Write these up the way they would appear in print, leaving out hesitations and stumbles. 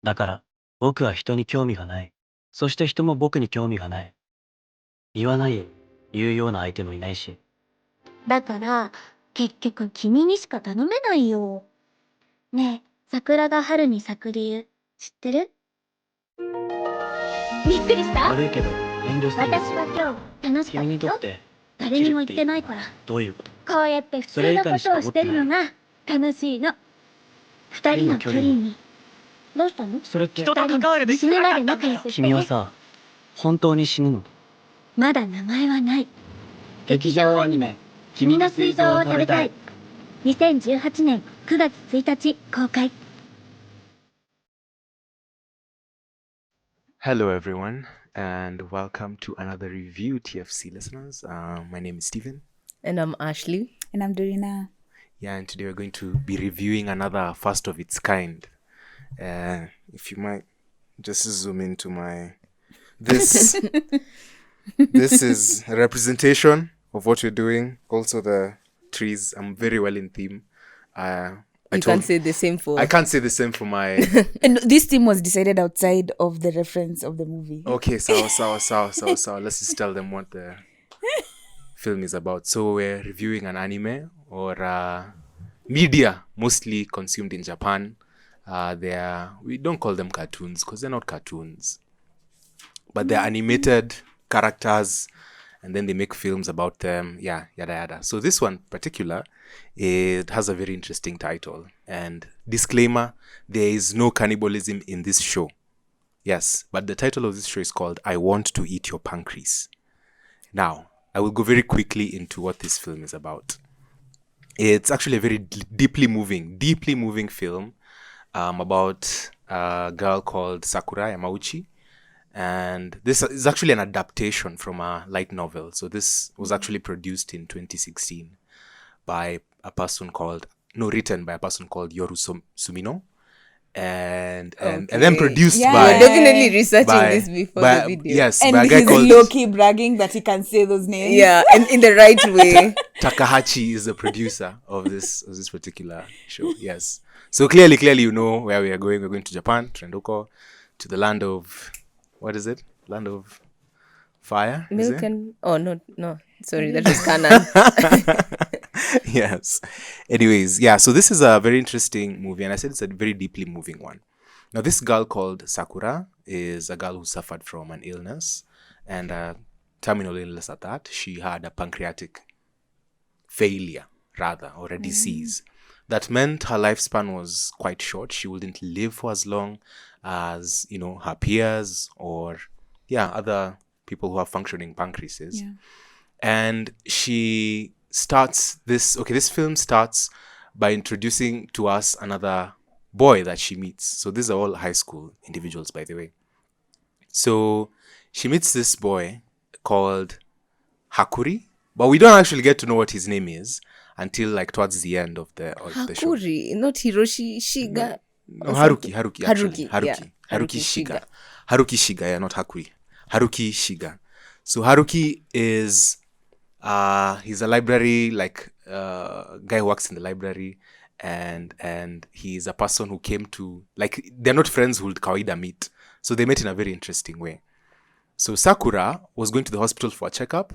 だから、僕は人に興味がない。そして人も僕に興味がない。言わないよ。言うような相手もいないし。だから、結局君にしか頼めないよ。ねえ、桜が春に咲く理由、知ってる？びっくりした？悪いけど、遠慮していい。私は今日楽しか君にったよ。とって、誰にも言ってないから。どういうこと？こうやって普通のことをしてるのが楽しいの。二人の距離に。どうしたの？それって、人と関わるべき。死ぬまで仲良くして。君はさ、本当に死ぬの？まだ名前はない。劇場アニメ、君の膵臓を食べたい。2018年9月1日公開。Hello, everyone, and welcome to another review, TFC listeners. My name is Steven. And I'm Ashley. And I'm Dorina. Yeah, and today we're going to be reviewing another first of its kind. If you might just zoom into this is a representation of what we're doing. Also, the trees. I'm very well in theme. You can't say the same for... I can't say the same for my... And this theme was decided outside of the reference of the movie. Okay, so. Let's just tell them what the film is about. So we're reviewing an anime or media mostly consumed in Japan. We don't call them cartoons because they're not cartoons. But they're animated characters and then they make films about them. Yeah, yada yada. So this one in particular, it has a very interesting title. And disclaimer, there is no cannibalism in this show. Yes, but the title of this show is called I Want to Eat Your Pancreas. Now, I will go very quickly into what this film is about. It's actually a very deeply moving film about a girl called Sakura Yamauchi. And this is actually an adaptation from a light novel. So this was actually produced in 2016 written by a person called Yoru Sumino. And then produced by... You're definitely researching this before the video. Yes, and by a guy he's called... low-key bragging that he can say those names. Yeah, and in the right way. Takahachi is the producer of this particular show. Yes. So clearly you know where we are going. We're going to Japan, Trendoko, to the land of... What is it? Land of fire? Milk and... Oh, no. Sorry, that was Kanan. Yes. Anyways, yeah, so this is a very interesting movie, and I said it's a very deeply moving one. Now, this girl called Sakura is a girl who suffered from an illness, and a terminal illness at that. She had a pancreatic failure, rather, or a disease. That meant her lifespan was quite short. She wouldn't live for as long as, her peers or, other people who have functioning pancreases. Yeah. And she starts this film starts by introducing to us another boy that she meets. So these are all high school individuals, by the way. So she meets this boy called Hakuri, but we don't actually get to know what his name is until like towards the end of the show. Hakuri, not Hiroshi, Shiga. No, Haruki, actually. Yeah. Haruki Shiga. Haruki Shiga, yeah, not Hakuri. Haruki Shiga. So Haruki is he's a library guy who works in the library, and he's a person who came to, like, they're not friends who would kawaida meet. So they met in a very interesting way. So Sakura was going to the hospital for a checkup,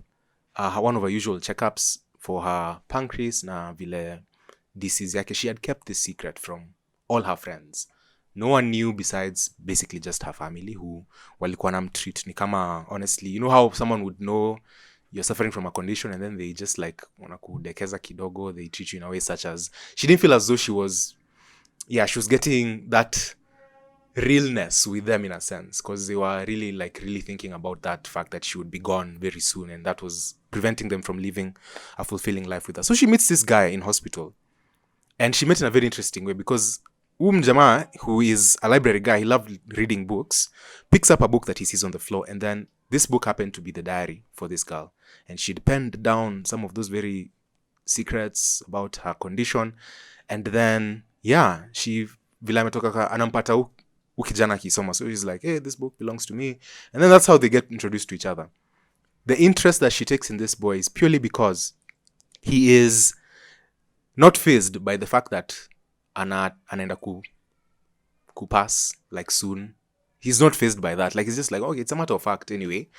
one of her usual checkups for her pancreas na vile disease yake. She had kept this secret from all her friends. No one knew besides basically just her family who walikuwa namtreat. Ni kama, honestly, you know how someone would know you're suffering from a condition and then they just like wanakudekeza kidogo, they treat you in a way such as, she didn't feel as though she was getting that realness with them in a sense, because they were really thinking about that fact that she would be gone very soon, and that was preventing them from living a fulfilling life with her. So she meets this guy in hospital, and she met in a very interesting way because Jamaa, who is a library guy, he loved reading books, picks up a book that he sees on the floor, and then this book happened to be the diary for this girl, and she'd penned down some of those very secrets about her condition, and then she vile ametoka anampata ukijana kisoma, so she's like, hey, this book belongs to me, and then that's how they get introduced to each other. The interest that she takes in this boy is purely because he is not fazed by the fact that anaenda could pass like soon. He's not fazed by that. Like, he's just like, okay, it's a matter of fact anyway.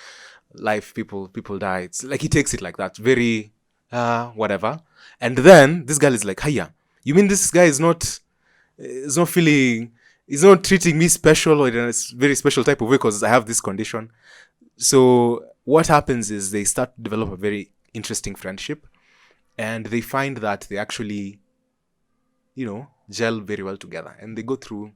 Life, people die. It's like he takes it like that. Very whatever. And then this girl is like, hiya, you mean this guy is not feeling, he's not treating me special or in a very special type of way because I have this condition. So what happens is they start to develop a very interesting friendship, and they find that they actually, gel very well together, and they go through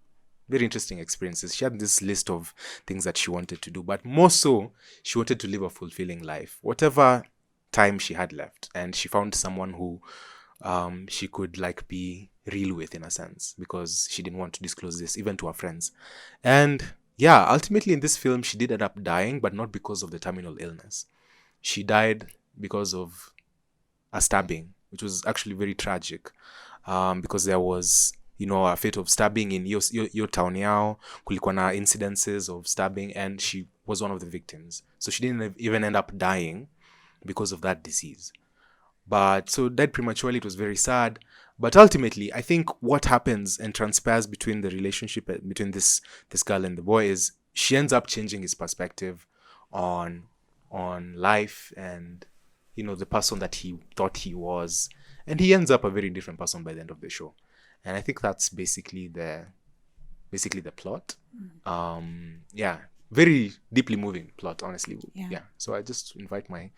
very interesting experiences. She had this list of things that she wanted to do, but more so, she wanted to live a fulfilling life, whatever time she had left. And she found someone who she could like be real with, in a sense, because she didn't want to disclose this even to her friends. And yeah, ultimately in this film, she did end up dying, but not because of the terminal illness. She died because of a stabbing, which was actually very tragic, because there was, a fate of stabbing in your town yao. Kulikuwa na incidences of stabbing, and she was one of the victims. So she didn't even end up dying because of that disease. But so died prematurely. It was very sad. But ultimately, I think what happens and transpires between the relationship between this girl and the boy is she ends up changing his perspective on life and, the person that he thought he was. And he ends up a very different person by the end of the show. And I think that's basically the plot. Yeah, very deeply moving plot, honestly. Yeah. So I just invite my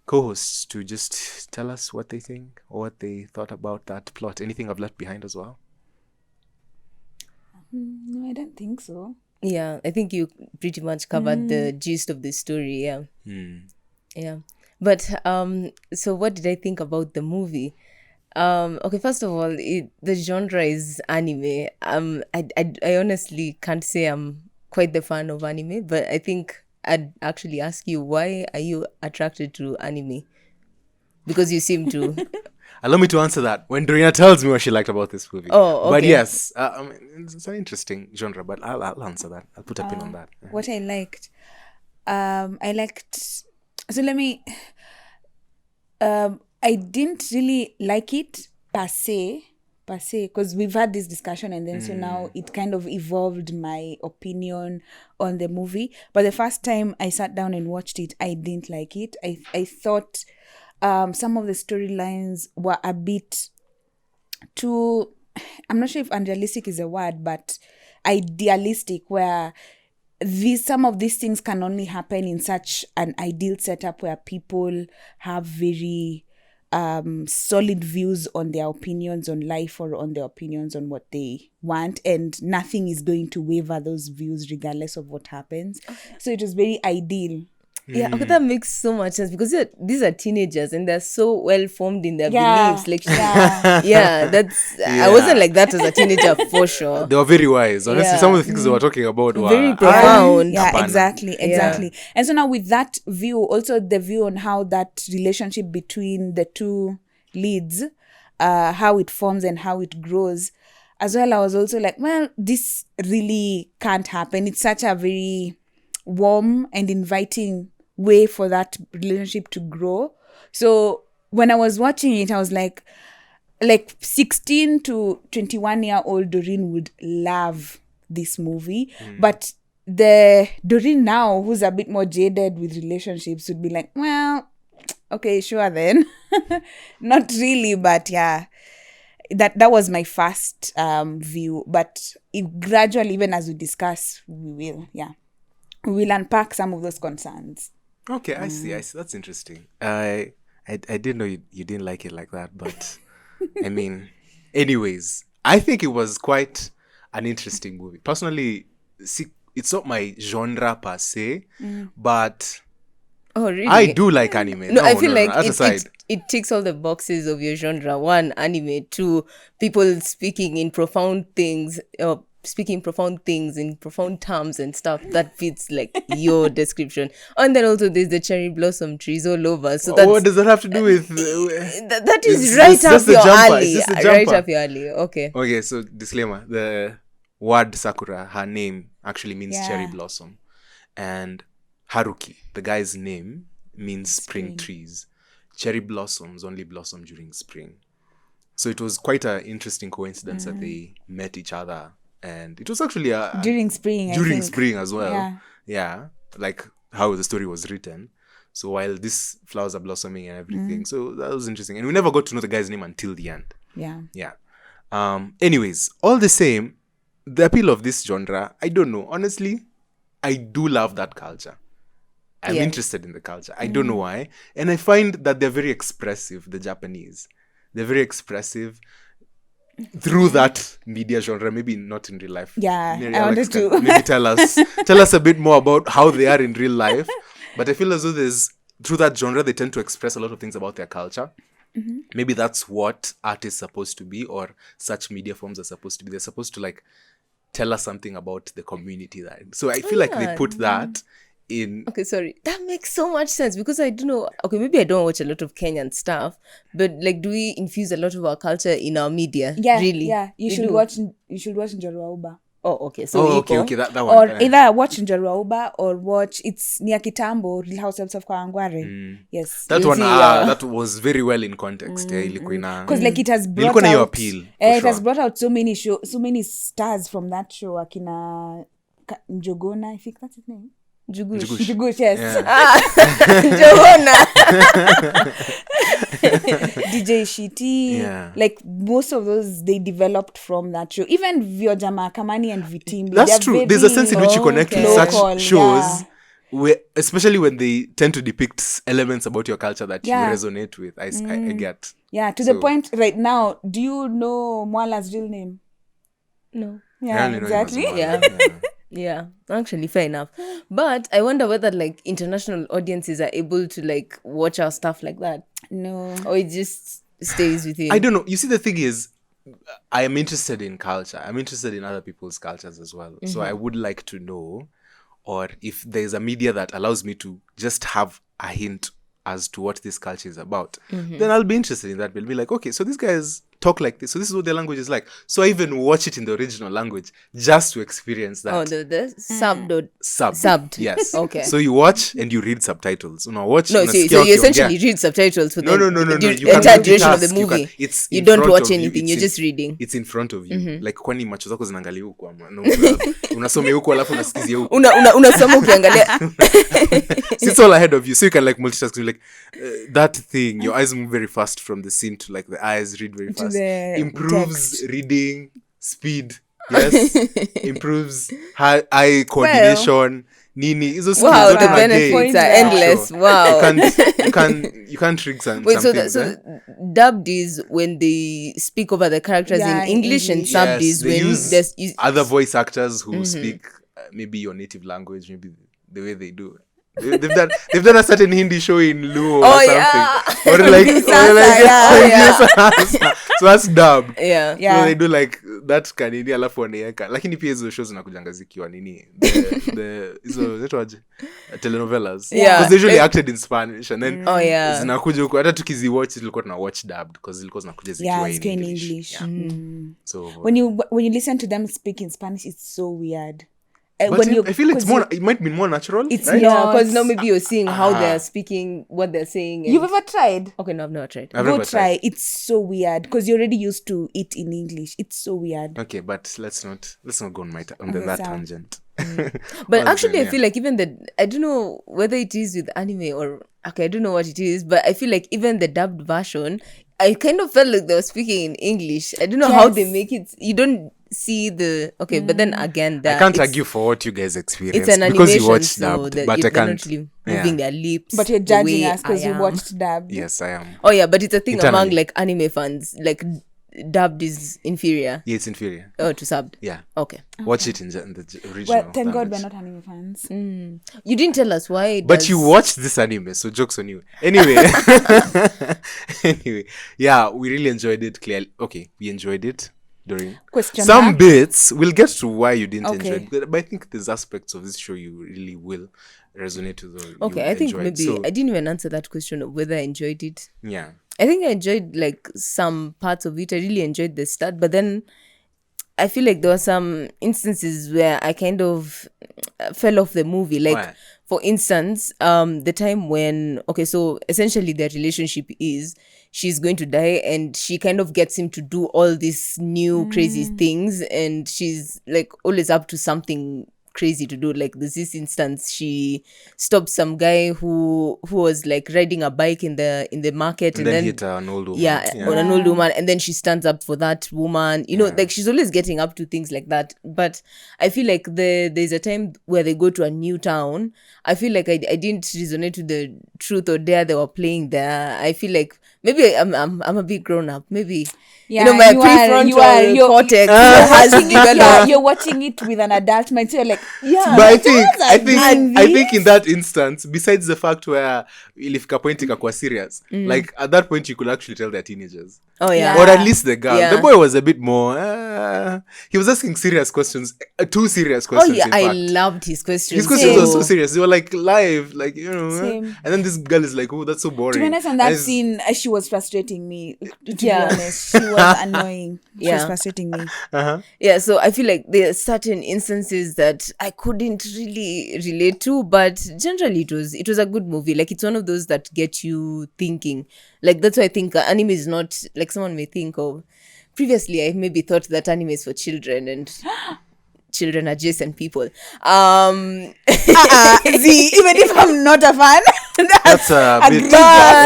co-hosts to just tell us what they think or what they thought about that plot. Anything I've left behind as well? No, I don't think so. Yeah, I think you pretty much covered the gist of the story. Yeah. Yeah. But so what did I think about the movie? Okay, first of all, the genre is anime. I honestly can't say I'm quite the fan of anime, but I think I'd actually ask you, why are you attracted to anime? Because you seem to. Allow me to answer that when Dorina tells me what she liked about this movie. Oh, okay. But yes, it's an interesting genre, but I'll answer that. I'll put a pin on that. Yeah. What I liked, so let me, I didn't really like it per se, because we've had this discussion, and then so now it kind of evolved my opinion on the movie. But the first time I sat down and watched it, I didn't like it. I thought some of the storylines were a bit too, I'm not sure if unrealistic is a word, but idealistic, where some of these things can only happen in such an ideal setup where people have very solid views on their opinions on life or on their opinions on what they want, and nothing is going to waver those views regardless of what happens. So it was very ideal. Yeah, okay, that makes so much sense, because these are teenagers and they're so well formed in their beliefs. Like, that's I wasn't like that as a teenager for sure. They were very wise. Honestly, some of the things they were talking about were very profound. Exactly. And so now with that view, also the view on how that relationship between the two leads, how it forms and how it grows, as well, I was also like, well, this really can't happen. It's such a very warm and inviting way for that relationship to grow. So when I was watching it, I was like 16 to 21-year-old Doreen would love this movie. But the Doreen now, who's a bit more jaded with relationships, would be like, well, okay, sure then. Not really, but yeah. That was my first view. But gradually, even as we discuss, we will unpack some of those concerns. Okay, I see. That's interesting. I didn't know you didn't like it like that, but I mean, anyways, I think it was quite an interesting movie. Personally, it's not my genre per se, but oh, really? I do like anime. No, I feel like it ticks all the boxes of your genre. One, anime. Two, people speaking profound things in profound terms and stuff that fits like your description. And then also there's the cherry blossom trees all over. So what does that have to do with? That is right up your alley. Right up your alley. Okay. Okay. So disclaimer: the word Sakura, her name actually means cherry blossom, and Haruki, the guy's name, means spring trees. Cherry blossoms only blossom during spring. So it was quite an interesting coincidence that they met each other and it was actually During spring, I during think. spring as well. Yeah. Yeah, like how the story was written. So while these flowers are blossoming and everything, so that was interesting. And we never got to know the guy's name until the end. Yeah. Yeah. Anyways, all the same, the appeal of this genre, I don't know. Honestly, I do love that culture. I'm interested in the culture. I don't know why. And I find that they're very expressive, the Japanese. They're very expressive through that media genre, maybe not in real life. Yeah, Maybe I Alex wanted can to. maybe tell us a bit more about how they are in real life. But I feel as though through that genre, they tend to express a lot of things about their culture. Maybe that's what art is supposed to be, or such media forms are supposed to be. They're supposed to like tell us something about the community. So I feel like they put that in. Okay, sorry. That makes so much sense because I don't know. Okay, maybe I don't watch a lot of Kenyan stuff, but like, do we infuse a lot of our culture in our media? Yeah, Really? yeah. You We should do? watch Njorua Uba. Oh, okay. So Okay, that one. Or either watch Njorua Uba or watch it's Nia Kitambo, Real Housewives of Kawangware. Yes. That You one, see, that was very well in context. Because like it has brought ilikuwa na hiyo out appeal, for it has sure. brought out so many stars from that show. Akina Njogona, I think that's his name. Jugush. Jugush, yes. Johona. DJ Shiti. Yeah. Like most of those they developed from that show. Even Vioja Mahakamani and Vitimbi. That's they're true. There's a sense in which you connect with local, such shows, yeah. where, especially when they tend to depict elements about your culture that Yeah. you resonate with. I get. Yeah, to the So- point right now, do you know Mwala's real name? No. I Yeah, only know him as exactly. Omar. Yeah. Yeah, actually, fair enough. But I wonder whether like international audiences are able to like watch our stuff like that, No. or it just stays with you. I don't know. You see, the thing is, I am interested in culture. I'm interested in other people's cultures as well. So I would like to know, or if there's a media that allows me to just have a hint as to what this culture is about, then I'll be interested in that. We'll be like, okay, so these guys talk like this. So this is what their language is like. So I even watch it in the original language just to experience that. Oh, the subbed. Or- Subbed. Subbed. Yes. Okay. So you watch and you read subtitles. Watch. No, so you essentially read subtitles for No. the You entire can duration of the multitask. movie. It's You in don't front watch of you. anything. You're It's just reading. It's in front of you. Like kwani macho zako zinaangalia huko ama no, unasomea huko alafu unasikizia huko. Unasoma ukiangalia. It's all ahead of you, so you can like multitask. You're like that thing. Your eyes move very fast from the scene to like the eyes read very To fast. the Improves text. reading speed. Yes, improves eye coordination. Nini, hizo skills Wow, zote the una gain. benefits are Sure. endless. Wow. You can't trick some Wait, so things, dubbed is when they speak over the characters Yeah, in in English, and English. subbed Yes, is they when use there's other voice actors who speak maybe your native language, maybe the way they do. They've done a certain Hindi show in Luo or Oh, something. yeah. Or like, yeah. so that's dubbed. yeah. Yeah. So they do like that kanini alafu wanaweka. Lakini pia hizo shows zinakujanga zikiwa nini? Hizo zinaitwaje? Telenovelas. Yeah. Because they usually acted in Spanish and then Oh, yeah. zinakuja huko. Hata tukiziwatch tulikuwa tuna watch dubbed because zilikuwa zinakuja zikiwa Yeah, it's in English. English. Yeah. So When you listen to them speak in Spanish, it's so weird. but I feel it's more. It might be more natural. It's right? not- Yeah, because now maybe you're seeing how Ah. they're speaking, what they're saying. and- You've ever tried? Okay, no, I've never tried. I've Go never try. tried. It's so weird because you're already used to it in English. It's so weird. Okay, but let's not go on that sound. tangent. But Well, actually, then, I feel like even I don't know whether it is with anime or, okay, I don't know what it is, but I feel like even the dubbed version, I kind of felt like they were speaking in English. I don't know how they Yes. make it. You don't see the, but then again, I can't argue for what you guys experienced It's an because animation, you watched so dubbed, that but I they're can't. not really moving their lips. But you're the judging way us because I you am. watched dubbed. Yes, I am. Oh yeah, but it's a thing Internally. among like anime fans. Like dubbed is inferior. Yeah, it's inferior. Oh, to subbed. Yeah, Okay. watch it in the original. Well, thank God we're language. not anime fans. You didn't tell us why. But you watched this anime, so jokes on you. Anyway, yeah, we really enjoyed it. Clearly, okay, we enjoyed it. During Question some mark? bits, we'll get to why you didn't Okay. enjoy it, but I think there's aspects of this show you really will resonate with. Or Okay, you I think enjoyed. maybe So, I didn't even answer that question of whether I enjoyed it. yeah. I think I enjoyed like some parts of it. I really enjoyed the start, but then I feel like there were some instances where I kind of fell off the movie. Like, Why? for instance, the time when, okay, so essentially their relationship is she's going to die and she kind of gets him to do all these new crazy things, and she's like always up to something crazy to do. Like there's this instance, she stopped some guy who was like riding a bike in the market, And then hit an old woman. on an old woman, and then she stands up for that woman, you know, like she's always getting up to things like that. But I feel like there's a time where they go to a new town. I feel like I didn't resonate with the truth or dare they were playing there. I feel like maybe I'm a bit grown up, maybe. Yeah, you know, my you prefrontal cortex has developed. you're watching it with an adult mind, so you're like, yeah. But I think in that instance, besides the fact where ilifika point ikakuwa serious, like at that point you could actually tell they're teenagers. Oh yeah. Or at least the girl. Yeah. The boy was a bit more he was asking serious questions, too serious questions. Oh yeah, in I fact. loved his questions. His questions were so serious. They were like live, like, you know. Same. And then this girl is like, oh, that's so boring. To be honest, on that And scene, she was frustrating me. To be Yeah. honest, she was annoying. She was Yeah. frustrating me. Yeah, so I feel like there are certain instances that I couldn't really relate to, but generally it was a good movie. Like it's one of those that get you thinking. Like that's why I think anime is not like someone may think of. Previously, I maybe thought that anime is for children and children adjacent people. Even if I'm not a fan, that's a bit.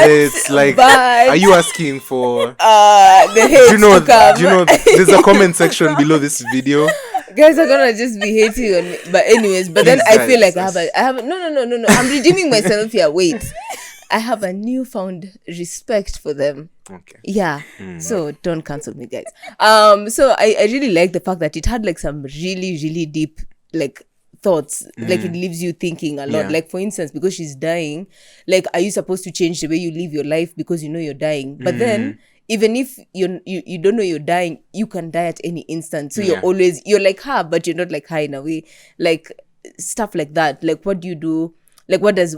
It's like, but- are you asking for? The hate Do you to come. know? There's a comment section below this video. Guys are gonna just be hating on me. But anyways, but then Please, I feel guys, like I have no. I'm redeeming myself here. Wait. I have a newfound respect for them. Okay. Yeah. So don't cancel me, guys. So I really like the fact that it had like some really, really deep like thoughts. Like it leaves you thinking a lot. Yeah. Like for instance, because she's dying, like are you supposed to change the way you live your life because you know you're dying? But then even if you don't know you're dying, you can die at any instant. So you're like her, but you're not like her in a way. Like stuff like that. Like what do you do? Like what is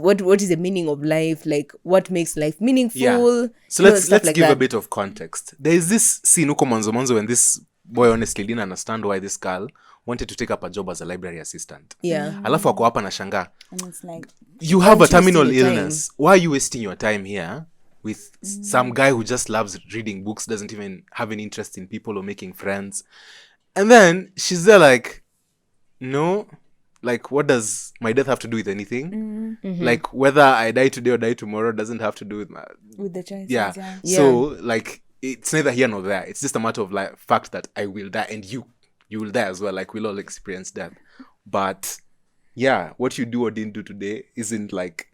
the meaning of life? Like what makes life meaningful? Yeah. So let's like give that. a bit of context. There is this scene uko mwanzo when this boy honestly didn't understand why this girl wanted to take up a job as a library assistant. Yeah. Alafu ako hapa na shanga. and it's like, You have a Aren't you terminal wasting your illness. Why are you wasting your time here with some guy who just loves reading books, doesn't even have any interest in people or making friends? And then she's there like, no, like what does my death have to do with anything? Like whether I die today or die tomorrow doesn't have to do with my with the choices. yeah. Yeah. So like it's neither here nor there. It's just a matter of like fact that I will die and you will die as well. Like we'll all experience death. But yeah, what you do or didn't do today isn't like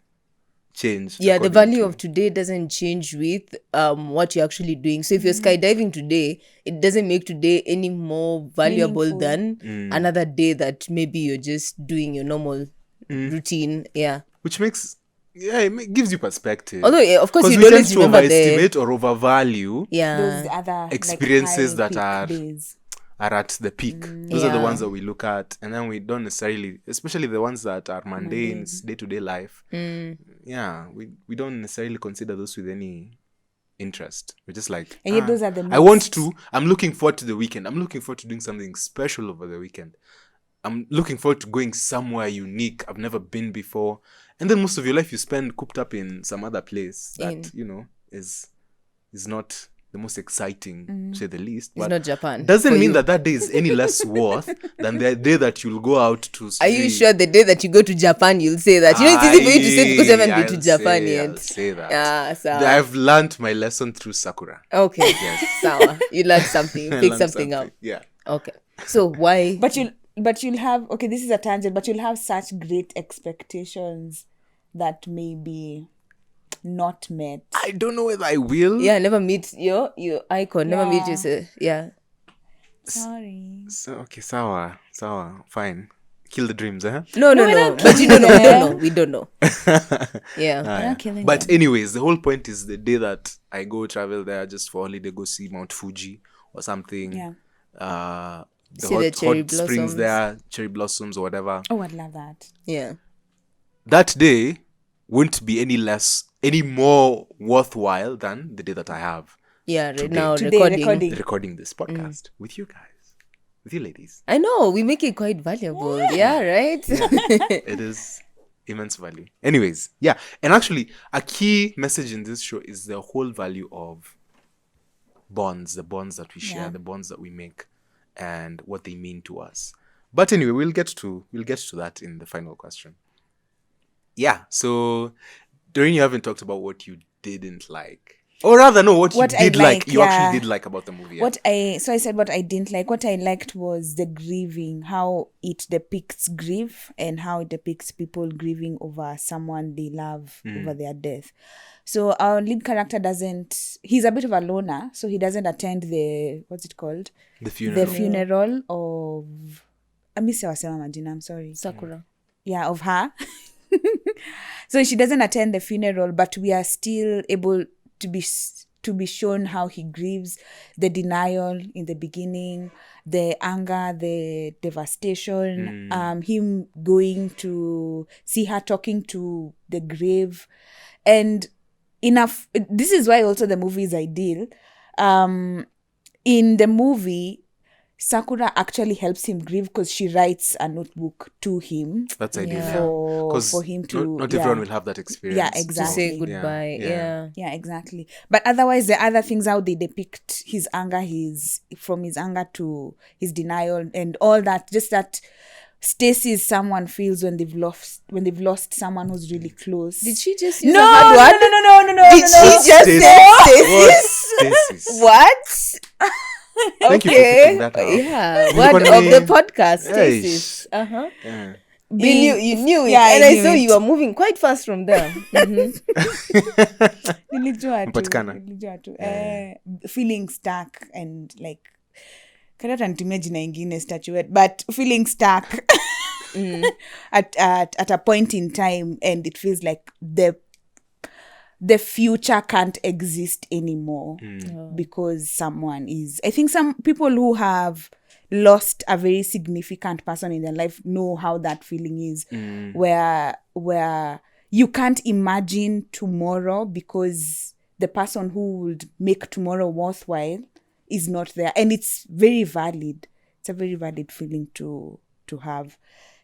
changed. Yeah, the according value to- of today doesn't change with what you're actually doing. So if you're skydiving today, it doesn't make today any more valuable Meaningful. than another day that maybe you're just doing your normal routine. Yeah. which makes it gives you perspective. Although yeah, of course Because you we tend always to remember the overestimate or overvalue yeah. Those other Experiences like, that high are- peak days. are at the peak. Those are the Yeah. ones that we look at, and then we don't necessarily, especially the ones that are mundane, day-to-day life. Yeah, we don't necessarily consider those with any interest. We're just like, And yet those are the I'm looking forward to the weekend. I'm looking forward to doing something special over the weekend. I'm looking forward to going somewhere unique I've never been before. And then most of your life you spend cooped up in some other place that, is not the most exciting, to say the least. It's not Japan. Doesn't for mean you. that day is any less worth than the day that you'll go out to Are you see- sure the day that you go to Japan you'll say that? You know, it's easy for you to say because you haven't been to Japan I'll yet. say that. Yeah, so I've learned my lesson through Sakura. okay. Sour. You learned something. I Pick learned something up. Yeah. Okay. So why? But you'll have, okay, this is a tangent, but you'll have such great expectations that may be not met. I don't know whether I will. Yeah, never meet your icon. Never meet Yeah. you. Yeah. Sorry. So, okay, sour, fine. Kill the dreams, huh? No. we're not But you killing don't know. them. We don't know. Yeah. Ah, not killing But them. anyways, the whole point is the day that I go travel there just for holiday, go see Mount Fuji or something. Yeah. The See the cherry hot springs blossoms. there, cherry blossoms or whatever. Oh, I'd love that. Yeah. That day won't be any more worthwhile than the day that I have Yeah. Right Today. now Today, recording. recording this podcast with you guys, with you ladies. I know we make it quite valuable. Yeah. Right. It is Immense value. Anyways, yeah. And actually, a key message in this show is the whole value of bonds, the bonds that we share, Yeah. the bonds that we make, and what they mean to us. But anyway, we'll get to that in the final question. Yeah. So, Doreen, you haven't talked about what you didn't like. Or rather, no, what What you I did like. like, You yeah. actually did like about the movie. Yeah. I said what I didn't like. What I liked was the grieving, how it depicts grief and how it depicts people grieving over someone they love, over their death. So our lead character he's a bit of a loner, so he doesn't attend what's it called? The funeral. The funeral of, I'm sorry. Sakura. Yeah, of her. So she doesn't attend the funeral, but we are still able to be shown how he grieves, the denial in the beginning, the anger, the devastation, him going to see her talking to the grave. And this is why also the movie is ideal. In the movie, Sakura actually helps him grieve because she writes a notebook to him. That's ideal. Yeah. Yeah. For him to not everyone will have that experience. Yeah, To exactly. say goodbye. Yeah. Yeah. Exactly. But otherwise, the other things, how they depict his anger, from his anger to his denial and all that, just that stasis someone feels when they've lost someone who's really close. Did she just no, use a hard word? no. Did she just say Stasis. what? Thank you for Okay. picking that out. Yeah. Word Nilikuwa of the nime- podcast. Hey, Stasis. Uh-huh. Yeah. You knew it. Yeah, and I I knew saw it. you were moving quite fast from there. Mhm. Nilijua tu. Feeling stuck and like kanata nitumia jina ingine statuette, but feeling stuck at a point in time, and it feels like the future can't exist anymore because someone is. I think some people who have lost a very significant person in their life know how that feeling is, where you can't imagine tomorrow because the person who would make tomorrow worthwhile is not there, and it's very valid. It's a very valid feeling to have.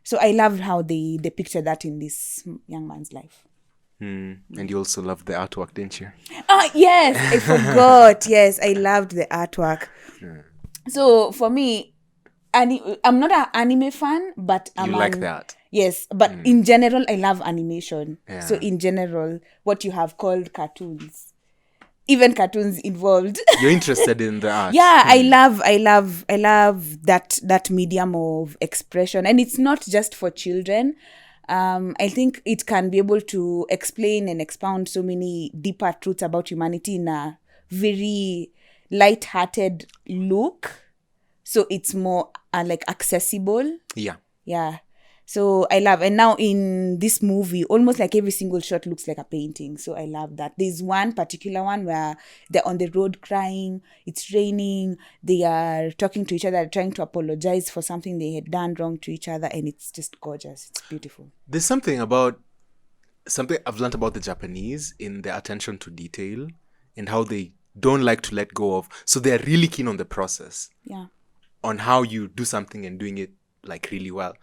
So I loved how they depicted that in this young man's life. And you also loved the artwork, didn't you? Oh, yes, I forgot. Yes, I loved the artwork. So for me, I'm not an anime fan, but You like that. Yes, but in general, I love animation. Yeah. So in general, what you have called cartoons, even cartoons involved. You're interested in the art. Yeah, I love that medium of expression, and it's not just for children. I think it can be able to explain and expound so many deeper truths about humanity in a very light-hearted look. So it's more like accessible. Yeah. Yeah. So I love, and now in this movie, almost like every single shot looks like a painting. So I love that. There's one particular one where they're on the road crying, it's raining, they are talking to each other, trying to apologize for something they had done wrong to each other, and it's just gorgeous. It's beautiful. There's something I've learned about the Japanese in their attention to detail and how they don't like to let go of. So they're really keen on the process, Yeah. on how you do something and doing it like really well.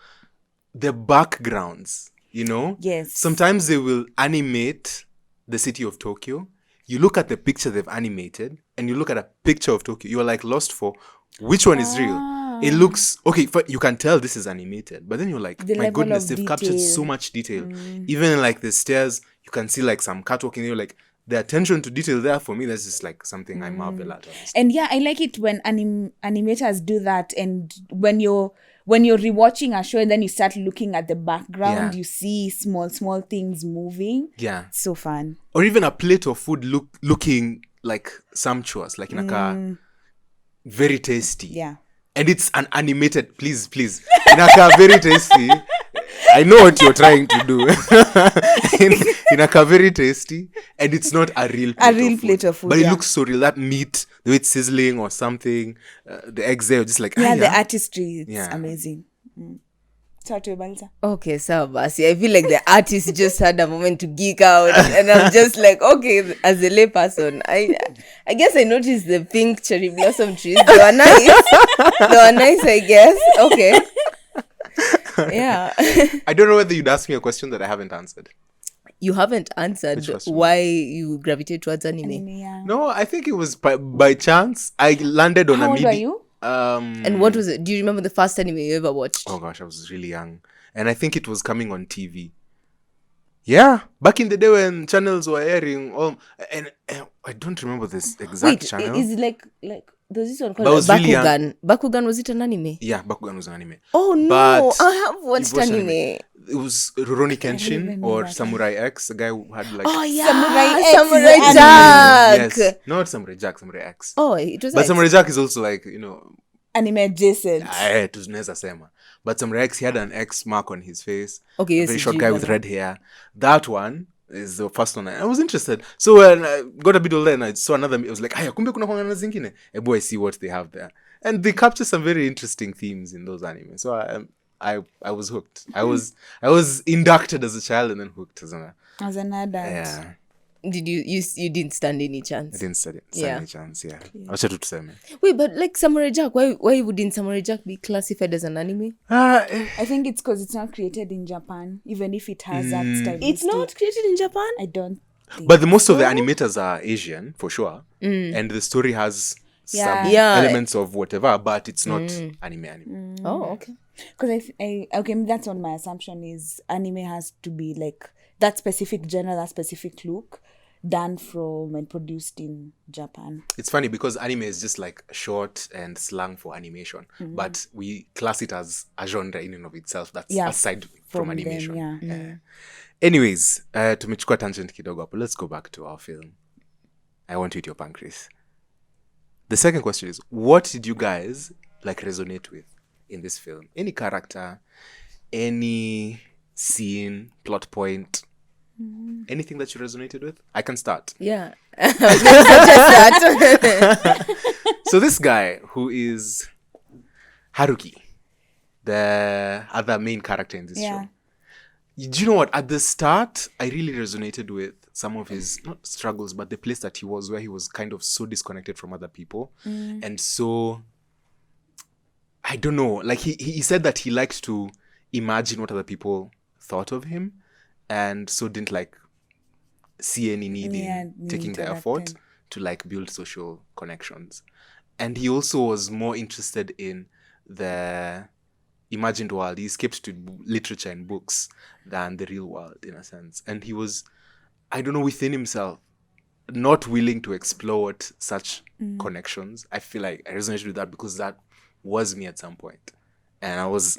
The backgrounds, Yes. sometimes they will animate the city of Tokyo. You look at the picture they've animated and you look at a picture of Tokyo, you're like lost for which one is real. It looks okay, you can tell this is animated, but then you're like, The my level goodness, of they've captured detail. so much detail. Even like the stairs, you can see like some catwalk in there. Like the attention to detail there, for me, that's just like something I marvel at. Honestly. And yeah, I like it when animators do that. And when you're rewatching a show and then you start looking at the background, Yeah. you see small things moving. Yeah. It's so fun. Or even a plate of food looking like sumptuous, like in a car, very tasty. Yeah. And it's an animated, please, in a car, very tasty. I know what you're trying to do. in a car, very tasty, and it's not a real plate of food. But it looks so real. That meat, the way it's sizzling or something, the eggs there, just like The artistry, it's Yeah. amazing. So to Balza. Okay, so Basi, I feel like the artist just had a moment to geek out, and I'm just like, okay, as a layperson, I guess I noticed the pink cherry blossom trees. They were nice. I guess. Okay. Yeah. I don't know whether you'd ask me a question that I haven't answered. You haven't answered Which question? why you gravitate towards anime. Yeah. No, I think it was by chance. I landed on How a old were you? And what was it? Do you remember the first anime you ever watched? Oh gosh, I was really young. And I think it was coming on TV. Yeah, back in the day when channels were airing. And I don't remember this exact Wait, channel. is it like there's this one But I called was really young. Bakugan? Bakugan, was it an anime? Yeah, Bakugan was an anime. Oh no, But I have watched you've watched anime. It was Rurouni Kenshin remember or that. Samurai X, the guy who had like... Oh yeah, Samurai X Samurai is an Jack. Yes, not Samurai Jack, Samurai X. Oh, it was. But X. Samurai Jack is also like, Anime adjacent. tunaweza sema. But Samurai X, he had an X mark on his face. Okay, A yes, very you short do guy with remember. red hair. That one is the first one. I was interested. So when I got a bit older and I saw another, I was like, aya, kumbe kuna kwangana zingine. Boy, I see what they have there. And they capture some very interesting themes in those animes. So I was hooked. I was inducted as a child and then hooked as an adult. yeah. Did you didn't stand any chance? I didn't study Yeah. any chance. Yeah. Acha tu tuseme. Wait, but like Samurai Jack, why wouldn't Samurai Jack be classified as an anime? I think it's because it's not created in Japan, even if it has that style. It's not created in Japan. I don't think. But most of the animators are Asian for sure, and the story has some Yeah. elements of whatever, but it's not anime. Oh, okay. Because okay, that's what my assumption is. Anime has to be like that specific genre, that specific look, done from and produced in Japan. It's funny because anime is just like short and slang for animation, but we class it as a genre in and of itself. That's aside from them, animation. Anyways, tumechukua tangent kidogo hapo. Let's go back to our film. I Want to Eat Your Pancreas. The second question is, what did you guys like resonate with in this film? Any character, any scene, plot point, anything that you resonated with? I can start. Yeah. So this guy who is Haruki, the other main character in this show. Do you know what? At the start, I really resonated with some of his, not struggles, but the place that he was, where he was kind of so disconnected from other people. And so, I don't know, like he said that he liked to imagine what other people thought of him. And so didn't like see any need in taking the effort to like build social connections. And he also was more interested in the imagined world. He escaped to literature and books than the real world, in a sense. And he was, I don't know, within himself, not willing to explore such connections. I feel like I resonated with that because that was me at some point. And I was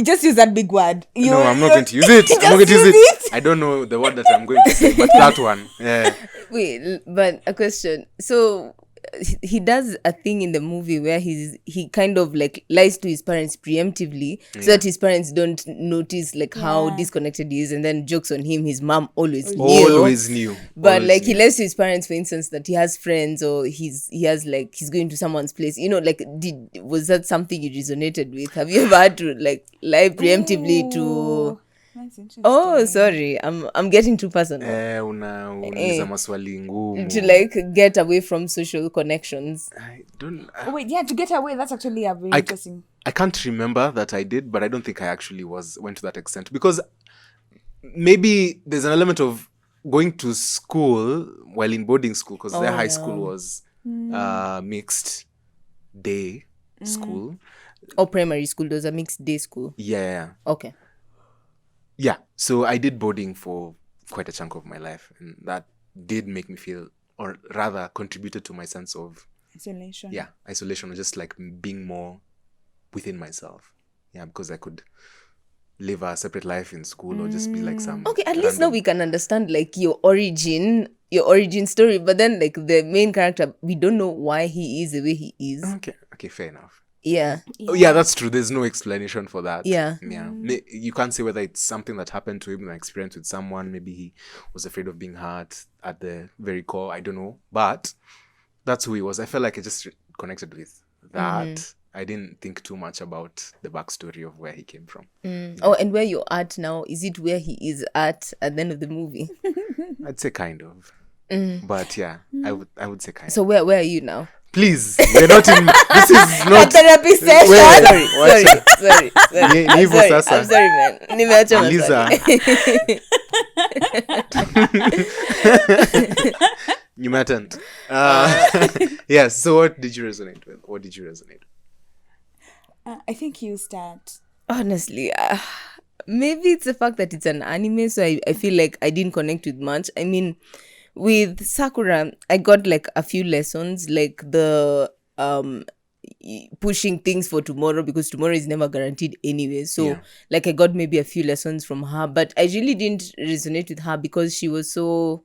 Just use that big word. No, I'm not going to use it. I'm not going to use it. I don't know the word that I'm going to say, but that one. Yeah. Wait, but a question. So he does a thing in the movie where he kind of like lies to his parents preemptively so that his parents don't notice like how disconnected he is, and then jokes on him. His mom always knew. But like he lies to his parents, for instance, that he has friends or he's going to someone's place. Like was that something you resonated with? Have you ever had to like lie preemptively to? That's interesting. Oh, sorry, I'm getting too personal. Unauliza maswali ngumu. To like get away from social connections. I don't. Wait, to get away, that's actually a very interesting. I can't remember that I did, but I don't think I actually went to that extent, because maybe there's an element of going to school while in boarding school, because their high school was mixed day school. Or primary school, there's a mixed day school. Yeah. Okay. Yeah, so I did boarding for quite a chunk of my life, and that did make me feel, or rather contributed to my sense of Isolation. Yeah, isolation, or just like being more within myself. Yeah, because I could live a separate life in school or just be like some... Okay, at least now we can understand like your origin story, but then like the main character, we don't know why he is the way he is. Okay, fair enough. Yeah. Oh, yeah, that's true. There's no explanation for that. Yeah. You can't say whether it's something that happened to him, an experience with someone. Maybe he was afraid of being hurt at the very core. I don't know. But that's who he was. I felt like I just connected with that. I didn't think too much about the backstory of where he came from. Oh, and where you're at now, is it where he is at the end of the movie? I'd say kind of. But yeah, I would say kind of. So where are you now? Please, we're not in. This is A not. therapy session. Wait, Sorry. Ni I'm hivyo sorry, sasa. I'm sorry, man. Nimeacha Liza. maswali. You mattered. Yes. So, what did you resonate with? What did you resonate with? I think you start. Honestly, maybe it's the fact that it's an anime, so I feel like I didn't connect with much. I mean, with Sakura, I got like a few lessons, like the pushing things for tomorrow, because tomorrow is never guaranteed anyway. So Yeah. like I got maybe a few lessons from her, but I really didn't resonate with her because she was so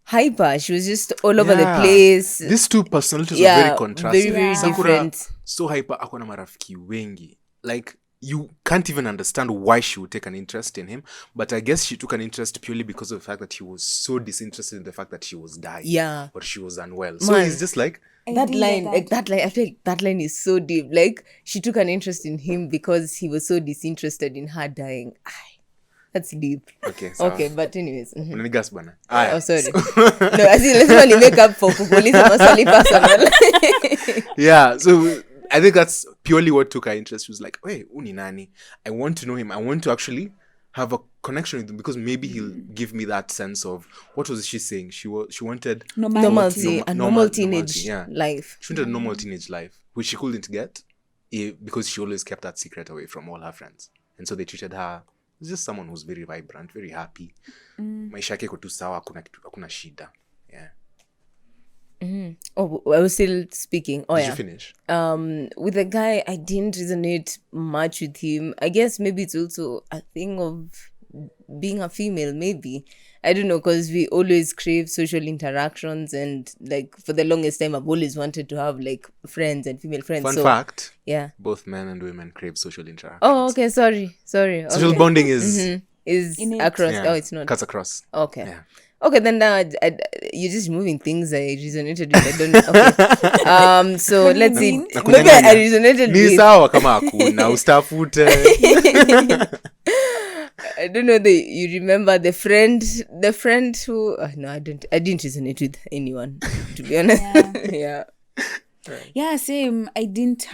hyper. She was just all over the Yeah. place. These two personalities are Yeah, very contrasting. very, very Sakura, different. so hyper, ako na marafiki wengi. Like, you can't even understand why she would take an interest in him. But I guess she took an interest purely because of the fact that he was so disinterested in the fact that she was dying. Yeah. Or she was unwell. So Man. he's just like, That line, I feel like that line is so deep. Like, she took an interest in him because he was so disinterested in her dying. Ay, that's deep. okay, so. Okay, but anyways. Mhm. Unanigas bana. Oh, sorry. No, as in, let's only make up for kukuuliza maswali personal. Yeah, so I think that's purely what took her interest. She was like, hey, uni nani? I want to know him. I want to actually have a connection with him because maybe he'll give me that sense of, what was she saying? She wanted Normalcy, a normal normality, teenage yeah. life. She wanted a normal teenage life, which she couldn't get because she always kept that secret away from all her friends. And so they treated her as just someone who's very vibrant, very happy. Maisha yake iko tu sawa, hakuna shida. Yeah. Oh, I was still speaking. Oh, Did yeah. you finish? With the guy, I didn't resonate much with him. I guess maybe it's also a thing of being a female, maybe. I don't know, because we always crave social interactions, and like for the longest time I've always wanted to have like friends and female friends. Fun so, fact, yeah. both men and women crave social interaction. Oh, okay, sorry. Social Okay. bonding is Is In it. across. yeah, Oh, it's not. cuts across. Okay. Yeah. Okay, then now you're just moving things I resonated with. I don't. Okay. So let's see. mean? Maybe I resonated Ni with. sawa kama hakuna ustafute. I don't know. You remember the friend who? No, I didn't resonate with anyone. To be honest. Yeah. Yeah, same. I didn't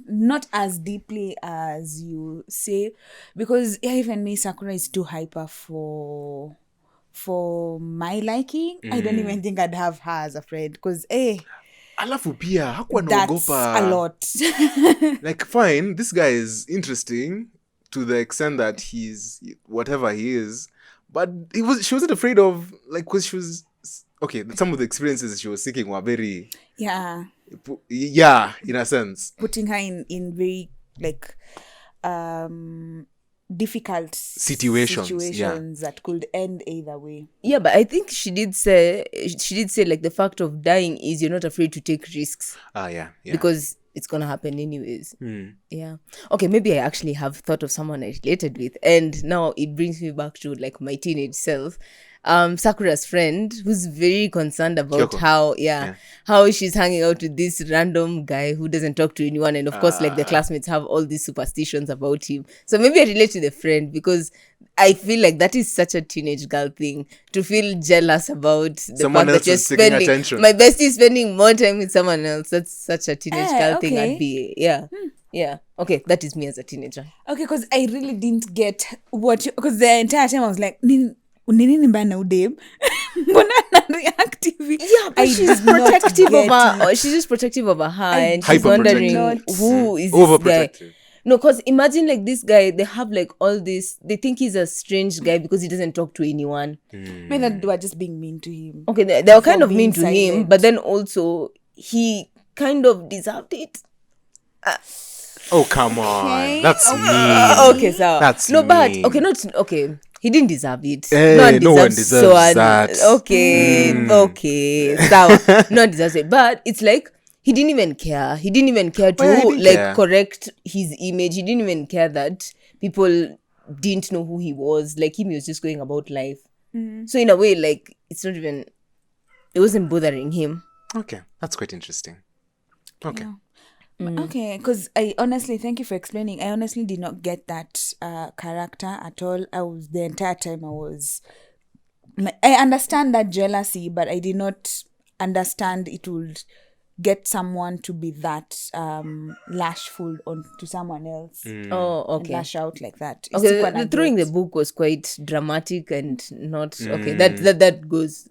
not as deeply as you say, because even me, Sakura is too hyper for my liking. I don't even think I'd have her as a friend, because Alafu pia hakuwa that's naogopa. a lot. Like, fine, this guy is interesting to the extent that he's whatever he is, but she wasn't afraid of, like, because she was okay. Some of the experiences she was seeking were very Yeah, in a sense. putting her in very like difficult Situations, that could end either way. Yeah, but I think she did say like the fact of dying is you're not afraid to take risks Yeah. because it's gonna happen anyways. Yeah. Okay, maybe I actually have thought of someone I related with, and now it brings me back to like my teenage self. Sakura's friend, who's very concerned about Kyoko. how she's hanging out with this random guy who doesn't talk to anyone, and of course like the classmates have all these superstitions about him. So maybe I relate to the friend, because I feel like that is such a teenage girl thing, to feel jealous about the Someone fact else that you're is taking spending attention. my bestie is spending more time with someone else. That's such a teenage girl thing. Okay. I'd be yeah. Okay, that is me as a teenager. Okay, because I really didn't get because the entire time I was like, nini mbaya na udem? Mbona na react hivi? Yeah, but she's did not protective get over. it. She's just protective over her, and she's Hyperprotective. wondering who is this guy. Overprotective. No, because imagine like this guy, they have like all this. They think he's a strange guy because he doesn't talk to anyone. Maybe that they were just being mean to him. Okay, they were kind For of mean being to him, silent. but then also he kind of deserved it. Oh, come on. Okay. That's mean. Okay, so That's no, but mean. okay, not okay. He didn't deserve it. Hey, no one deserves so that. Okay, so no one deserves it. But it's like he didn't even care. He didn't even care to Oh, yeah, he didn't like care. correct his image. He didn't even care that people didn't know who he was. Like he was just going about life. So in a way, like it wasn't bothering him. Okay, that's quite interesting. Okay. Okay, because I honestly, thank you for explaining. I honestly did not get that character at all. The entire time I understand that jealousy, but I did not understand it would get someone to be that lashful on to someone else Oh, and okay. lash out like that. Okay, Isikuwa na throwing the get. book was quite dramatic and not okay. That goes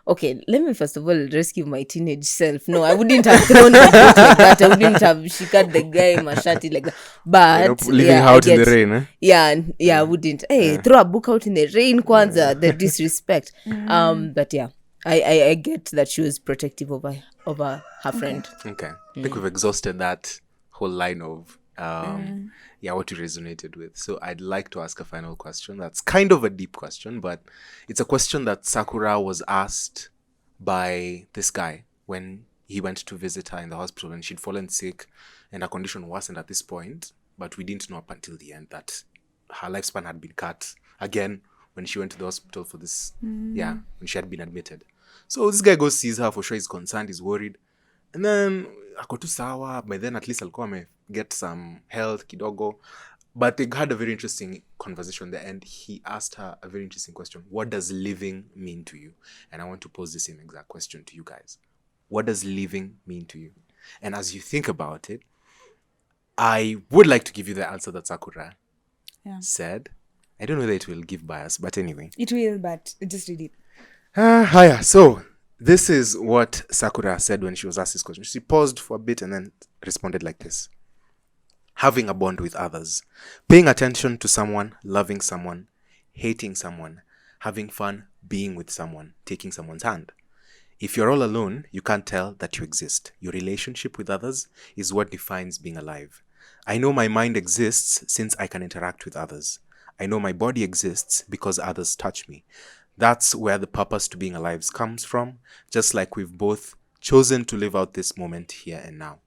okay. Let me first of all rescue my teenage self. No, I wouldn't have thrown the book like that. I wouldn't have shikat the guy mashati like that. But leaving yeah, her out I in the get- rain, eh? Yeah, I wouldn't. Hey, throw a book out in the rain, kwanza. The disrespect. But yeah, I get that she was protective over her friend. Okay. I think we've exhausted that whole line of what you resonated with. So I'd like to ask a final question. That's kind of a deep question, but it's a question that Sakura was asked by this guy when he went to visit her in the hospital and she'd fallen sick and her condition worsened at this point. But we didn't know up until the end that her lifespan had been cut again when she went to the hospital for this, when she had been admitted. So this guy goes, sees her, for sure he's concerned, he's worried. And then ako tu sawa, by then at least alikuwa ame get some health kidogo. But they had a very interesting conversation there, and he asked her a very interesting question. What does living mean to you? And I want to pose the same exact question to you guys. What does living mean to you? And as you think about it, I would like to give you the answer that Sakura said. I don't know that it will give bias, but anyway. It will, but just read it. Hiya. So this is what Sakura said when she was asked this question. She paused for a bit and then responded like this. Having a bond with others, paying attention to someone, loving someone, hating someone, having fun, being with someone, taking someone's hand. If you're all alone, you can't tell that you exist. Your relationship with others is what defines being alive. I know my mind exists since I can interact with others. I know my body exists because others touch me. That's where the purpose to being alive comes from, just like we've both chosen to live out this moment here and now.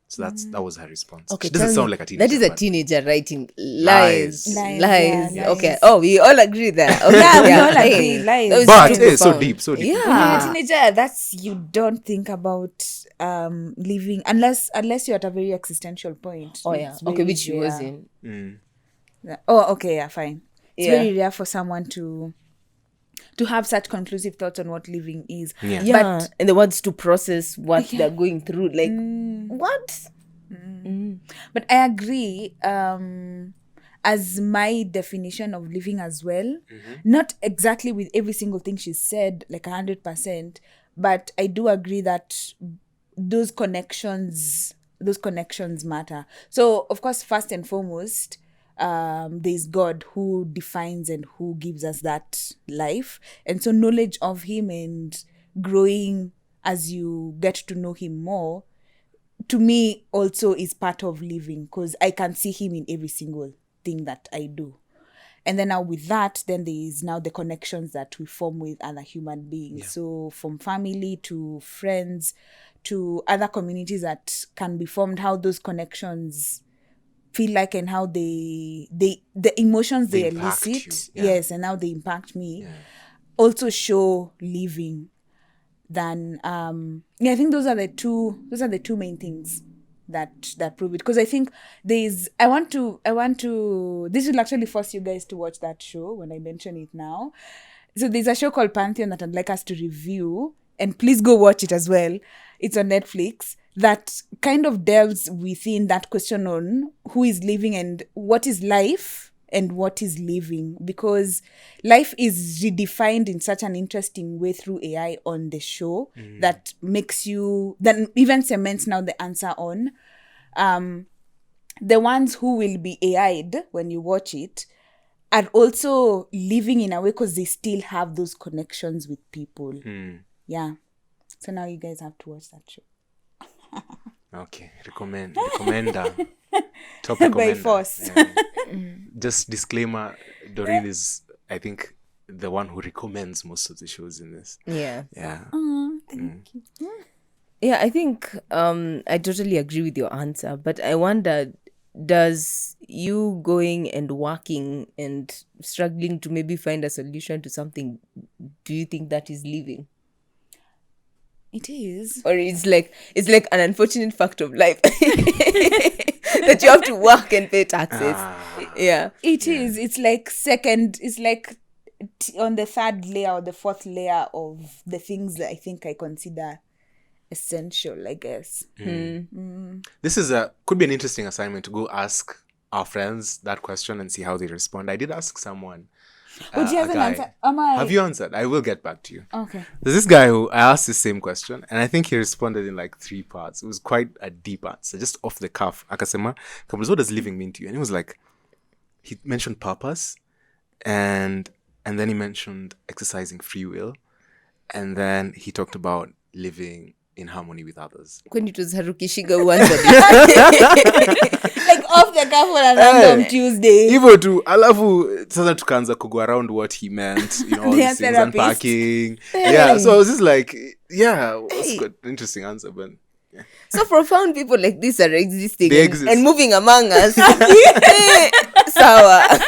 So that was her response. Okay, She doesn't tell sound me, like a teenager. that is a but- teenager writing lies. Lies, Lies. yeah, Okay. lies. Oh, we all agree there. Okay. Yeah, we all Hey, agree, lies. that was But too so profound. deep, so deep. When you're a Yeah. teenager, that's you don't think about living unless you're at a very existential point. Oh yeah. It's Okay, very which she was rare. in. Oh, okay, yeah, fine. It's Yeah. very rare for someone to have such conclusive thoughts on what living is. Yeah. Yeah. And the words to process what they're going through. Like what? But I agree, as my definition of living as well, not exactly with every single thing she said, like 100%, but I do agree that those connections matter. So, of course, first and foremost, there's God who defines and who gives us that life. And so knowledge of him and growing as you get to know him more, to me also is part of living, because I can see him in every single thing that I do. And then now with that, then there is now the connections that we form with other human beings. So from family to friends to other communities that can be formed, how those connections feel like and how the emotions they impact elicit, you, yeah. yes, and how they impact me, also show living. Than I think those are the two main things that prove it, because I think I want to this will actually force you guys to watch that show when I mention it now. So there's a show called Pantheon that I'd like us to review, and please go watch it as well. It's on Netflix, that kind of delves within that question on who is living and what is life and what is living, because life is redefined in such an interesting way through AI on the show that even cements now the answer on the ones who will be AI'd when you watch it are also living in a way because they still have those connections with people. Yeah. So now you guys have to watch that show. Okay, recommender. Top recommender. By force. Yeah. Just disclaimer, Doreen is, I think, the one who recommends most of the shows in this. Yeah. Yeah. Thank you. Yeah, I think I totally agree with your answer, but I wonder, does you going and working and struggling to maybe find a solution to something, do you think that is living? It is. Or it's like an unfortunate fact of life that you have to work and pay taxes. Yeah. It is. It's like on the third layer or the fourth layer of the things that I think I consider essential, I guess. This is could be an interesting assignment to go ask our friends that question and see how they respond. I did ask someone. Would you a have an guy. answer? Have you answered? I will get back to you. Okay. There's this guy who I asked the same question, and I think he responded in like 3 parts. It was quite a deep answer, just off the cuff. Akasema, what does living mean to you? And he was like, he mentioned purpose, and then he mentioned exercising free will, and then he talked about living in harmony with others. When it was Haruki Shiga who answered it. Like off the cuff on a random Tuesday. Hivyo tu, alafu sasa tukaanza kugo around what he meant, all They are these things, therapists. unpacking. Yeah, so I was just like, yeah, that's good. Interesting answer, but So profound people like this are existing They and, exist. and moving among us. Sawa.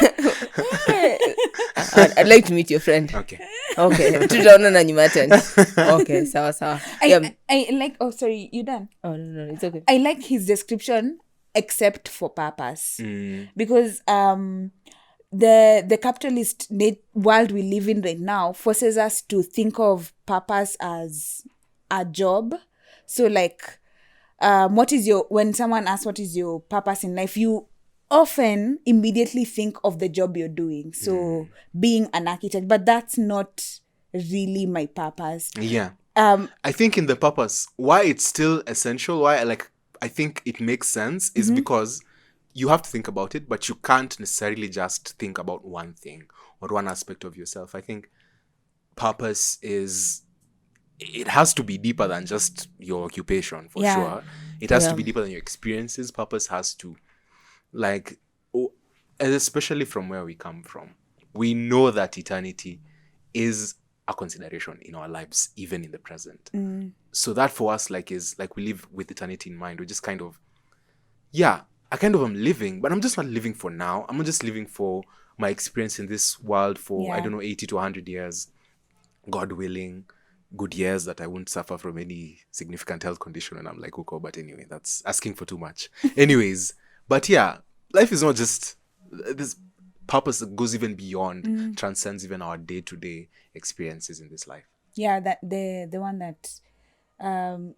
I'd like to meet your friend. okay. Okay. Tutaonana nyuma tent. Okay, sawa. I like, oh, sorry, you done? Oh, no, it's okay. I like his description, except for purpose. Because the capitalist world we live in right now forces us to think of purpose as a job. So like, when someone asks what is your purpose in life, you often immediately think of the job you're doing. So being an architect, but that's not really my purpose. Yeah. I think in the purpose, why it's still essential, I think it makes sense is because you have to think about it, but you can't necessarily just think about one thing or one aspect of yourself. I think purpose it has to be deeper than just your occupation, for sure. It has to be deeper than your experiences. Purpose has to, especially from where we come from, we know that eternity is a consideration in our lives, even in the present. So that for us, is we live with eternity in mind. We just kind of, I kind of am living, but I'm just not living for now. I'm not just living for my experience in this world for, 80 to 100 years, God willing, good years that I won't suffer from any significant health condition when I'm like, okay, but anyway, that's asking for too much. Anyways, but life is not just this purpose that goes even beyond, transcends even our day-to-day experiences in this life. Yeah, that the one that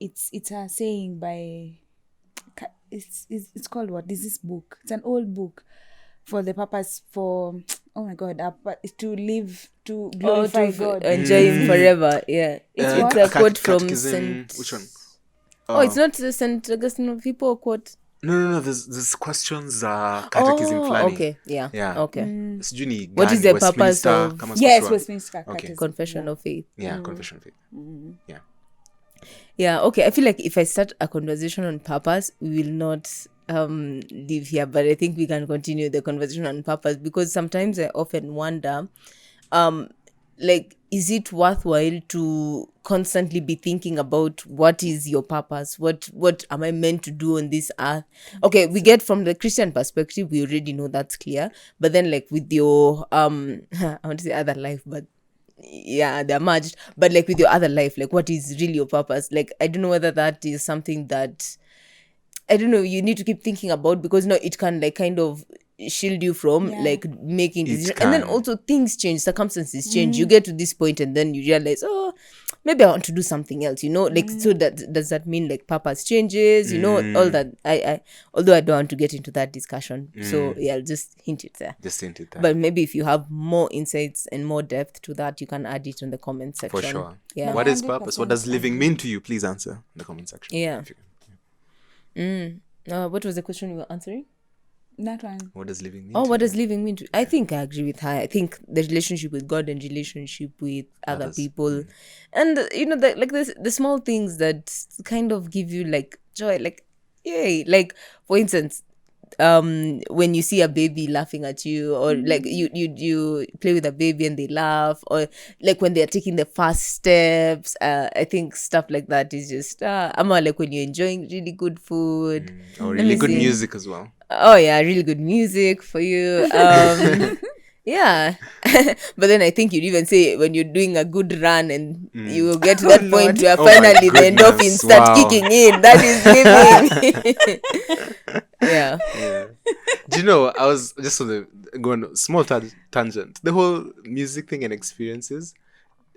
it's a saying by it's called what? Is this book? It's an old book for the purpose for to live to glorify God. Enjoy him forever. Yeah. It's a quote from Catechism, Saint... which one? it's not Saint Augustine. People quote... No. There's questions. Catechism planning. Okay. Yeah. Okay. What is the purpose of... Yes, Westminster Okay. Catechism. Confession of Faith. Yeah, confession of faith. Yeah. Yeah, okay. I feel like if I start a conversation on purpose, we will not live here. But I think we can continue the conversation on purpose because sometimes I often wonder, is it worthwhile to constantly be thinking about what is your purpose? What am I meant to do on this earth? Okay, we get from the Christian perspective, we already know that's clear. But then with your, I want to say other life, but they're merged. But with your other life, what is really your purpose? I don't know whether that is something that, I don't know, you need to keep thinking about because it can kind of shield you from making decisions. And then also things change, circumstances change. You get to this point and then you realize, maybe I want to do something else, so that does that mean purpose changes, all that. I although I don't want to get into that discussion. So I'll just hint it there. But maybe if you have more insights and more depth to that, you can add it in the comment section. For sure. Yeah. What is purpose? What does living mean to you? Please answer in the comment section. Yeah. What was the question you were answering? That one. What does living mean? What does living mean to you? I think I agree with her. I think the relationship with God and relationship with other people, and the small things that kind of give you joy, yay. For instance, when you see a baby laughing at you, or you play with a baby and they laugh, or when they're taking the first steps, I think stuff like that is just when you're enjoying really good food or really good music as well. Oh yeah, really good music for you. Yeah. But then I think you'd even say when you're doing a good run and you will get to that point where finally the endorphins start kicking in. That is living. Yeah. Do you know, I was just going small tangent. The whole music thing and experiences,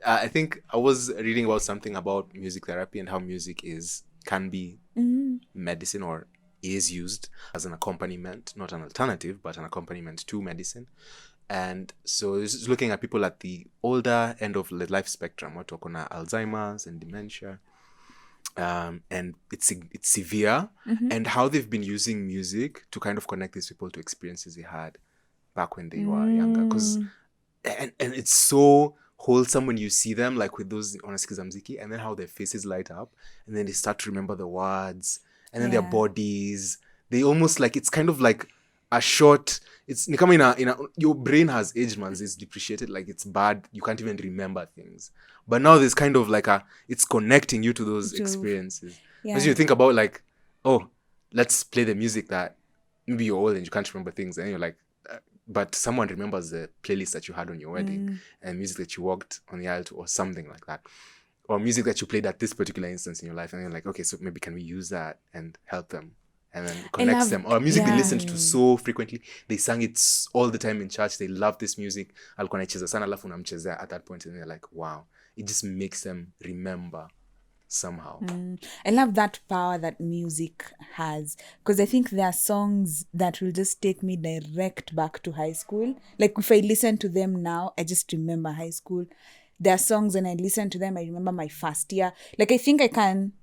I think I was reading about something about music therapy and how music can be medicine, or is used as an accompaniment, not an alternative, but an accompaniment to medicine. And so this is looking at people at the older end of the life spectrum. We're talking about Alzheimer's and dementia. And it's severe, and how they've been using music to kind of connect these people to experiences they had back when they were younger. And it's so wholesome when you see them, like with those Onasikiza Mziki, and then how their faces light up, and then they start to remember the words, and then their bodies, they almost like, it's kind of like a short, it's becoming your brain has aged, man. It's depreciated, like it's bad, you can't even remember things. But now there's kind of like it's connecting you to those experiences. As you think about like, oh, let's play the music that maybe you're old and you can't remember things, and you're like, but someone remembers the playlist that you had on your wedding, and music that you walked on the aisle to, or something like that, or music that you played at this particular instance in your life, and you're like, okay, so maybe can we use that and help them, and then connects them, or music they listened to so frequently, they sang it all the time in church, they love this music, alikuwa anaicheza sana alafu unamchezea at that point, and they're like, wow, it just makes them remember somehow. I love that power that music has, because I think there are songs that will just take me direct back to high school. Like if I listen to them now, I just remember high school. There are songs when I listen to them, I remember my first year. Like I think I can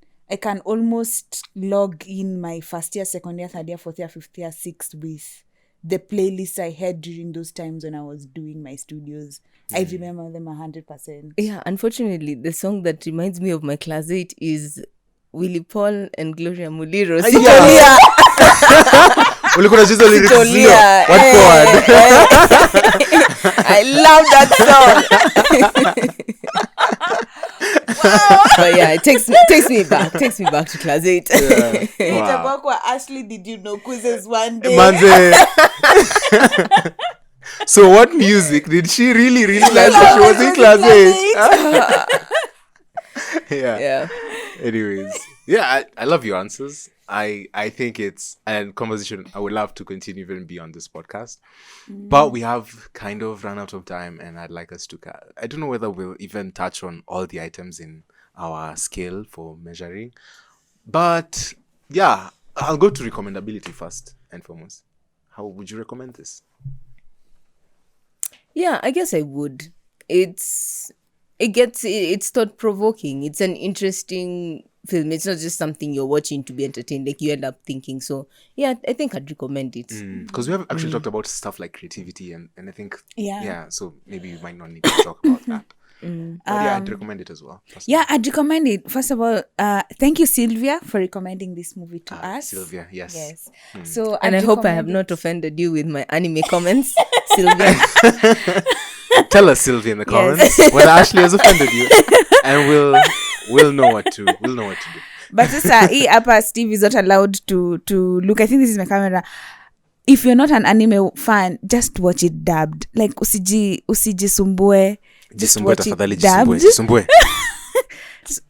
almost log in my first year, second year, third year, fourth year, fifth year, sixth with the playlists I had during those times when I was doing my studios. I remember them 100%. Yeah, unfortunately, the song that reminds me of my class 8 is Willie Paul and Gloria Muliro. Yeah. Ulikuwa unacheza lyrics zio. What forward? I love that song. But yeah, it takes me back to class 8. Yeah. Wow. Ashley, did you know quizzes one day? Manze. So what music did she really like when she was in class 8? Yeah. Anyways, yeah, I love your answers. I think it's a conversation I would love to continue even beyond this podcast. But we have kind of run out of time, and I'd like us to... I don't know whether we'll even touch on all the items in our scale for measuring. But yeah, I'll go to recommendability first and foremost. How would you recommend this? Yeah, I guess I would. It's thought-provoking. It's an interesting film. It's not just something you're watching to be entertained. Like you end up thinking. So yeah, I think I'd recommend it. Because we have actually talked about stuff like creativity, and I think so maybe we might not need to talk about that. But yeah, I'd recommend it as well. Yeah, I'd recommend it. First of all, thank you, Sylvia, for recommending this movie to us. Sylvia, yes. So, And I hope I have not offended you with my anime comments, Sylvia. Tell us, Sylvia, in the comments whether Ashley has offended you, and we'll know what to do. But Upper Steve is not allowed to look. I think this is my camera. If you're not an anime fan, just watch it dubbed. Like usijisumbue. Just watch it dubbed.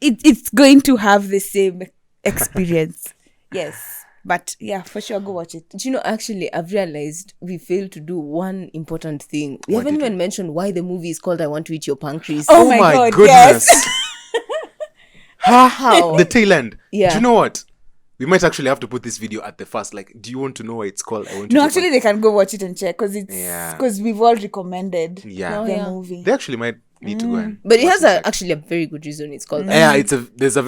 It's going to have the same experience. Yes. But yeah, for sure, go watch it. Do you know, actually, I've realized we failed to do one important thing. We haven't even mentioned why the movie is called I Want to Eat Your Pancreas. Oh my God, goodness. yes. How? The tail end. Yeah. Do you know what? We might actually have to put this video at the first. Like, do you want to know why it's called I Want to No, Eat actually, they can go watch it and check because we've all recommended the movie. They actually might need to go in. But it has actually a very good reason it's called that. Yeah, there's a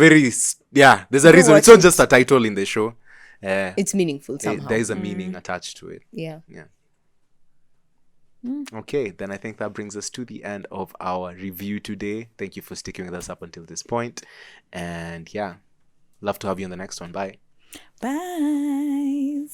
reason. It's not just a title in the show. It's meaningful somehow. There is a meaning attached to it. Yeah. Okay, then I think that brings us to the end of our review today. Thank you for sticking with us up until this point. And yeah, love to have you on the next one. Bye. Bye.